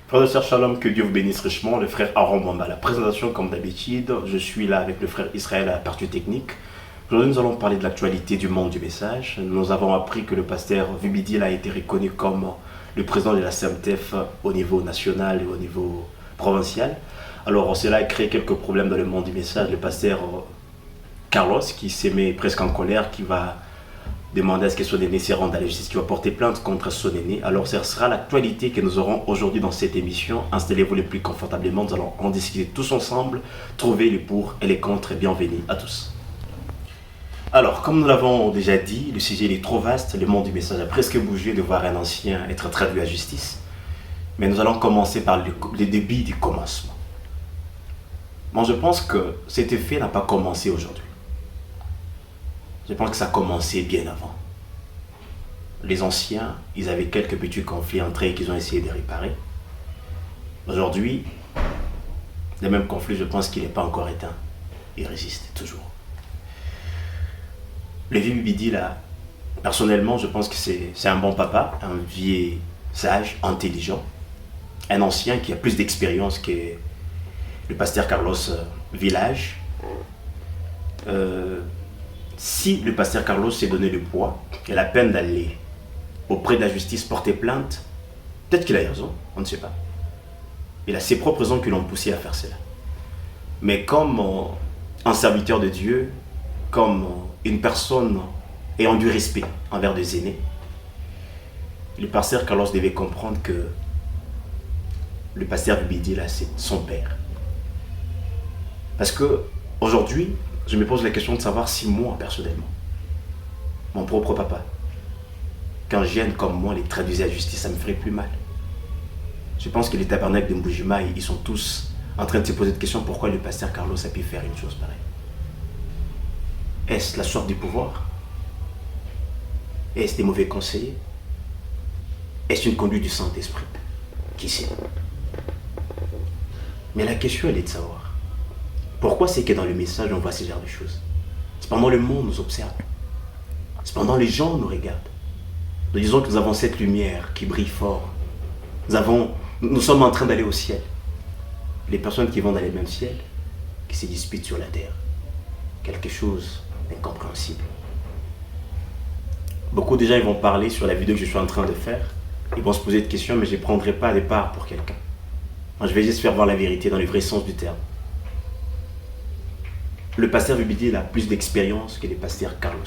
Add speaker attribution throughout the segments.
Speaker 1: Frère de sœur Shalom, que Dieu vous bénisse richement, le frère Aaron Bamba. La présentation, comme d'habitude, je suis là avec le frère Israël à la partie technique. Aujourd'hui, nous allons parler de l'actualité du monde du message. Nous avons appris que le pasteur Vubidil a été reconnu comme le président de la CMTF au niveau national et au niveau provincial. Alors, cela a créé quelques problèmes dans le monde du message. Le pasteur Carlos, qui s'est mis presque en colère, qui va demander à ce que son aîné se rende à la justice, qui va porter plainte contre son aîné. Alors, ce sera l'actualité que nous aurons aujourd'hui dans cette émission. Installez-vous le plus confortablement, nous allons en discuter tous ensemble, trouver les pour et les contre, et bienvenue à tous. Alors, comme nous l'avons déjà dit, le sujet est trop vaste, le monde du message a presque bougé de voir un ancien être traduit à justice. Mais nous allons commencer par le début du commencement. Moi, je pense que cet effet n'a pas commencé aujourd'hui. Je pense que ça a commencé bien avant. Les anciens, ils avaient quelques petits conflits entre eux qu'ils ont essayé de réparer. Aujourd'hui, le même conflit, je pense qu'il n'est pas encore éteint. Il résiste toujours. Le vieux Bibidi, là, personnellement, je pense que c'est un bon papa, un vieux sage, intelligent, un ancien qui a plus d'expérience que le pasteur Carlos Village. Si le pasteur Carlos s'est donné le poids et la peine d'aller auprès de la justice porter plainte, peut-être qu'il a raison, on ne sait pas. Il a ses propres raisons qui l'ont poussé à faire cela. Mais comme un serviteur de Dieu, comme une personne ayant du respect envers des aînés, le pasteur Carlos devait comprendre que le pasteur Bibidi, là, c'est son père. Parce que aujourd'hui, je me pose la question de savoir si moi, personnellement, mon propre papa, qu'un jeune comme moi les traduisait à justice, ça me ferait plus mal. Je pense que les tabernacles de Mboujima, ils sont tous en train de se poser de questions pourquoi le pasteur Carlos a pu faire une chose pareille. Est-ce la soif du pouvoir? Est-ce des mauvais conseillers? Est-ce une conduite du Saint-Esprit? Qui sait? Mais la question, elle est de savoir pourquoi c'est que dans le message, on voit ce genre de choses. Cependant, le monde nous observe. Cependant, les gens nous regardent. Nous disons que nous avons cette lumière qui brille fort. Nous sommes en train d'aller au ciel. Les personnes qui vont dans le même ciel, qui se disputent sur la terre. Quelque chose d'incompréhensible. Beaucoup de gens ils vont parler sur la vidéo que je suis en train de faire. Ils vont se poser des questions, mais je ne prendrai pas des parts pour quelqu'un. Moi, je vais juste faire voir la vérité dans le vrai sens du terme. Le pasteur Vubidil a plus d'expérience que le pasteur Carlos.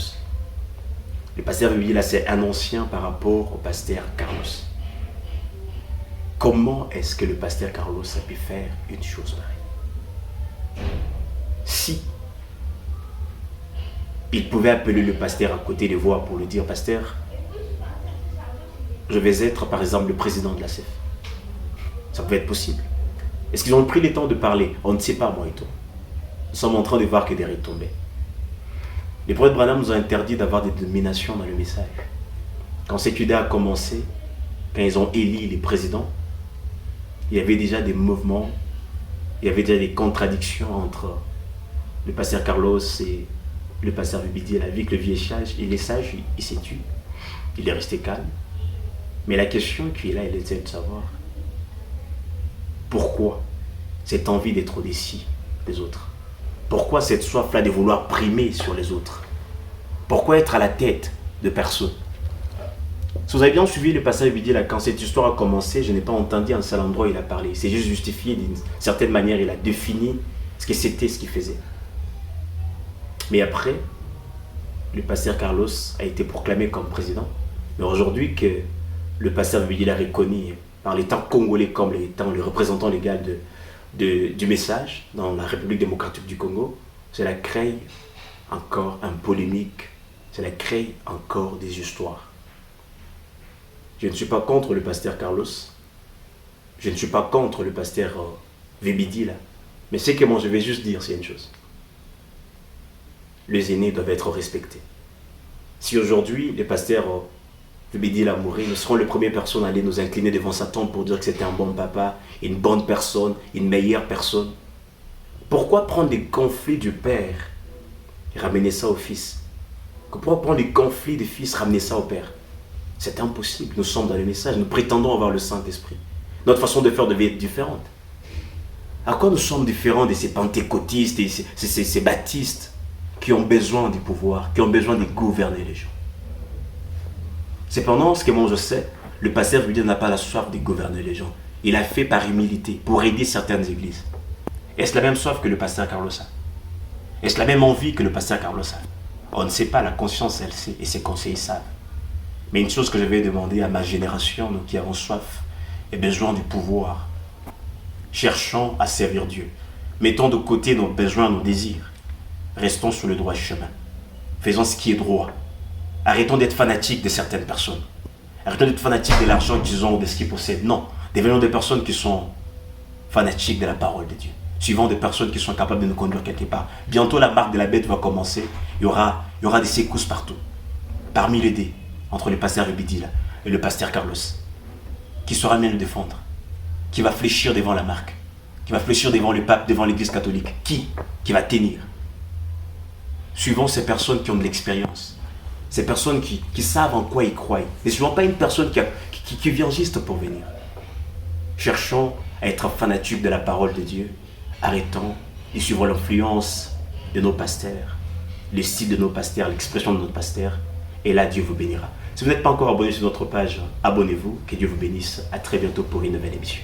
Speaker 1: Le pasteur Vubidil, c'est un ancien par rapport au pasteur Carlos. Comment est-ce que le pasteur Carlos a pu faire une chose pareille? Si il pouvait appeler le pasteur à côté de voix pour lui dire, pasteur, je vais être par exemple le président de la CEF. Ça pouvait être possible. Est-ce qu'ils ont pris le temps de parler? On ne sait pas, moi et toi. Nous sommes en train de voir que des retombées. Les prophètes Branham nous ont interdit d'avoir des dominations dans le message. Quand cette idée a commencé, quand ils ont élu les présidents, il y avait déjà des mouvements, il y avait déjà des contradictions entre le pasteur Carlos et le pasteur Vubidil. Il a vu que le vieux sage, il est sage, il s'est tué. Il est resté calme. Mais la question qui est là, elle est de savoir pourquoi cette envie d'être au-dessus des autres? Pourquoi cette soif-là de vouloir primer sur les autres? Pourquoi être à la tête de personne? Si vous avez bien suivi le passage Vubidil, quand cette histoire a commencé, je n'ai pas entendu un seul endroit où il a parlé. C'est juste justifié d'une certaine manière, il a défini ce que c'était, ce qu'il faisait. Mais après, le pasteur Carlos a été proclamé comme président. Mais aujourd'hui que le pasteur Vubidil a reconnu par l'État congolais comme étant le représentant légal du message dans la République démocratique du Congo, cela crée encore une polémique, cela crée encore des histoires. Je ne suis pas contre le pasteur Carlos, je ne suis pas contre le pasteur Vubidil, mais ce que moi je vais juste dire, c'est une chose. Les aînés doivent être respectés. Si aujourd'hui le pasteur Vubidil a mouru, nous serons les premières personnes à aller nous incliner devant sa tombe pour dire que c'était un bon papa, une bonne personne, une meilleure personne. Pourquoi prendre des conflits du père et ramener ça au fils? Pourquoi prendre des conflits du fils et ramener ça au père? C'est impossible. Nous sommes dans le message, nous prétendons avoir le Saint-Esprit. Notre façon de faire devait être différente. À quoi nous sommes différents de ces pentecôtistes et ces baptistes qui ont besoin du pouvoir, qui ont besoin de gouverner les gens? Cependant, ce que moi je sais, le pasteur William n'a pas la soif de gouverner les gens. Il a fait par humilité pour aider certaines églises. Est-ce la même soif que le pasteur Carlos a? Est-ce la même envie que le pasteur Carlos a? On ne sait pas, la conscience elle sait et ses conseillers savent. Mais une chose que je vais demander à ma génération, nous qui avons soif et besoin du pouvoir, cherchons à servir Dieu. Mettons de côté nos besoins, nos désirs. Restons sur le droit chemin. Faisons ce qui est droit. Arrêtons d'être fanatiques de certaines personnes. Arrêtons d'être fanatiques de l'argent qu'ils ont ou de ce qu'ils possèdent. Non, devenons des personnes qui sont fanatiques de la parole de Dieu. Suivant des personnes qui sont capables de nous conduire quelque part. Bientôt, la marque de la bête va commencer. Il y aura des secousses partout. Parmi les dés, entre le pasteur Rubidila et le pasteur Carlos. Qui saura bien le défendre? Qui va fléchir devant la marque? Qui va fléchir devant le pape, devant l'église catholique? Qui va tenir? Suivons ces personnes qui ont de l'expérience. Ces personnes qui savent en quoi ils croient. Ne suivons pas une personne qui vient juste pour venir. Cherchons à être fanatiques de la parole de Dieu. Arrêtons et suivons l'influence de nos pasteurs, le style de nos pasteurs, l'expression de notre pasteur. Et là, Dieu vous bénira. Si vous n'êtes pas encore abonné sur notre page, abonnez-vous. Que Dieu vous bénisse. À très bientôt pour une nouvelle émission.